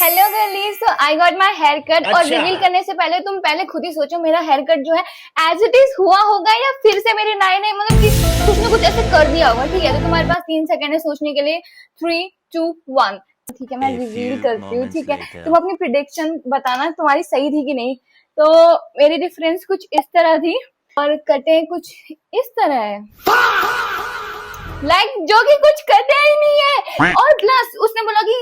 Hello girlies, तो I got my hair cut. और reveal करने से पहले तुम पहले खुद ही सोचो मेरा हेयर कट जो है एज इट इज हुआ होगा या फिर से मेरे नए नए मतलब कि कुछ ना कुछ ऐसे कर दिया होगा। ठीक है, तो तुम्हारे पास 3 सेकंड है सोचने के लिए। 3, 2, 1। ठीक है, मैं रिवील करती हूँ। ठीक है, तुम अपनी प्रिडिक्शन बताना तुम्हारी सही थी कि नहीं। तो मेरी डिफरेंस कुछ इस तरह थी और कटे कुछ इस तरह है, जो कि कुछ करते ही नहीं है। और प्लस उसने बोला कि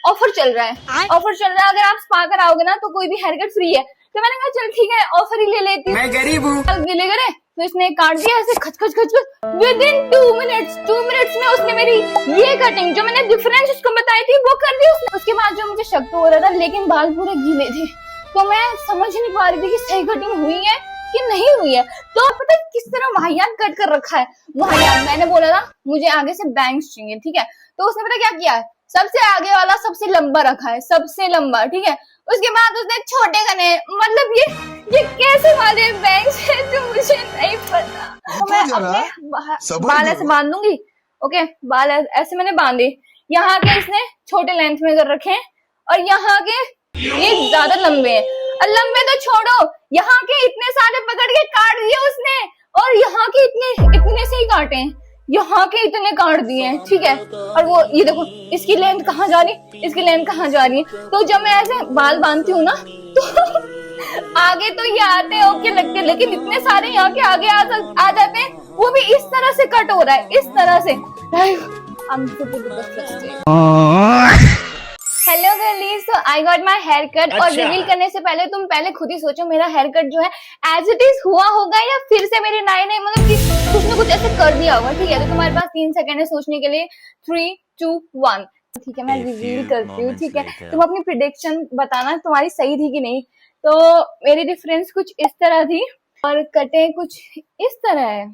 ऑफर चल रहा है, ऑफर चल रहा है, अगर आप स्पा कराओगे ना तो कोई भी हेयर कट फ्री है। तो मैंने कहा चल ठीक है, ऑफर ही ले लेती हूँ, मैं गरीब हूँ, ले करे। तो इसने काट दिया ऐसे खच खच खच खच। विदिन 2 मिनट्स में उसने मेरी ये कटिंग जो मैंने डिफरेंस उसको बताई थी वो कर दी उसने। उसके बाद जो मुझे शक तो हो रहा था, लेकिन बाल पूरे गीले थे तो मैं समझ नहीं पा रही थी कि सही कटिंग हुई है कि नहीं हुई है। तो पता है किस तरह वाहियात कट कर रखा है, वाहियात। मैंने बोला था मुझे आगे से बैंग्स चाहिए। ठीक है, तो उसने पता क्या किया है, सबसे आगे वाला सबसे लंबा रखा है, सबसे लंबा। ठीक है, उसके बाद उसने छोटे करने, मतलब ये कैसे वाले बैंग्स है जो मुझे नहीं पता। तो मैं अपने बाल ऐसे बांध दूंगी। ओके, बाल ऐसे मैंने बांधे, यहाँ के इसने छोटे लेंथ में कर रखे हैं और यहाँ के ये ज्यादा लंबे हैं। और लंबे तो छोड़ो, यहाँ के इतने सारे पकड़ के काट दिए उसने, और यहाँ के इतने से ही काटे हैं, यहाँ के इतने काट दिए हैं। ठीक है, और वो ये देखो इसकी लेंथ कहाँ जा रही, इसकी लेंथ कहाँ जा रही है। तो जब मैं ऐसे बाल बांधती हूँ ना तो आगे तो ये आते हैं ओके लगते, लेकिन इतने सारे यहाँ के आगे आ जाते हैं, वो भी इस तरह से कट हो रहा है, इस तरह से। हेलो गर्लीज, तो I got my hair cut. और रिवील करने से पहले तुम पहले खुद ही सोचो मेरा हेयर कट जो है एज इट इज हुआ होगा या फिर से मेरे नए नए मतलब कि कुछ ना कुछ ऐसे कर दिया होगा। ठीक है, तो तुम्हारे पास 3 सेकंड है सोचने के लिए। 3, 2, 1। ठीक है, मैं रिवील करती हूँ। ठीक है, तुम अपनी प्रिडिक्शन बताना तुम्हारी सही थी कि नहीं। तो मेरी डिफरेंस कुछ इस तरह थी और कटे कुछ इस तरह है,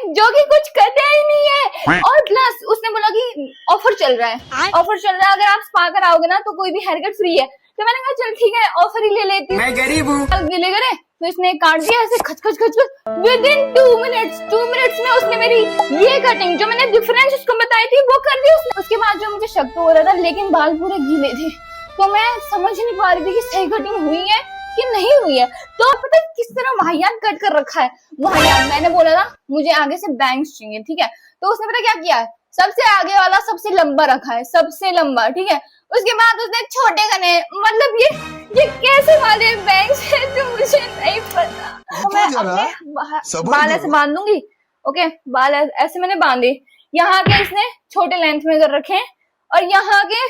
जो कि कुछ करते ही नहीं है। और प्लस उसने बोला कि ऑफर चल रहा है, ऑफर चल रहा है, अगर आप स्पा कराओगे ना तो कोई भी हेयर कट फ्री है। तो मैंने कहा चल ठीक है, ऑफर ही ले लेती हूँ, मैं गरीब हूँ, ले करे। तो इसने काट दिया ऐसे खच खच खच खच। विदिन 2 मिनट्स में उसने मेरी ये कटिंग जो मैंने डिफरेंस उसको बताई थी वो कर दी उसने। उसके बाद जो मुझे शक तो हो रहा था, लेकिन बाल पूरे गीले थे तो मैं समझ नहीं पा रही थी कि सही कटिंग हुई है कि नहीं हुई है। तो पता है किस तरह वाहियात कट कर रखा है, वाहियात। मैंने बोला था मुझे आगे से बैंग्स चाहिए। ठीक है, तो उसने पता क्या किया है, सबसे आगे वाला सबसे लंबा रखा है, सबसे लंबा। ठीक है, उसके बाद उसने छोटे करने, मतलब ये कैसे वाले बैंग्स है जो मुझे नहीं पता। तो मैं अपने बाल ऐसे बांध दूंगी। ओके, बाल ऐसे मैंने बांधे, यहाँ के इसने छोटे लेंथ में कर रखे हैं और यहाँ के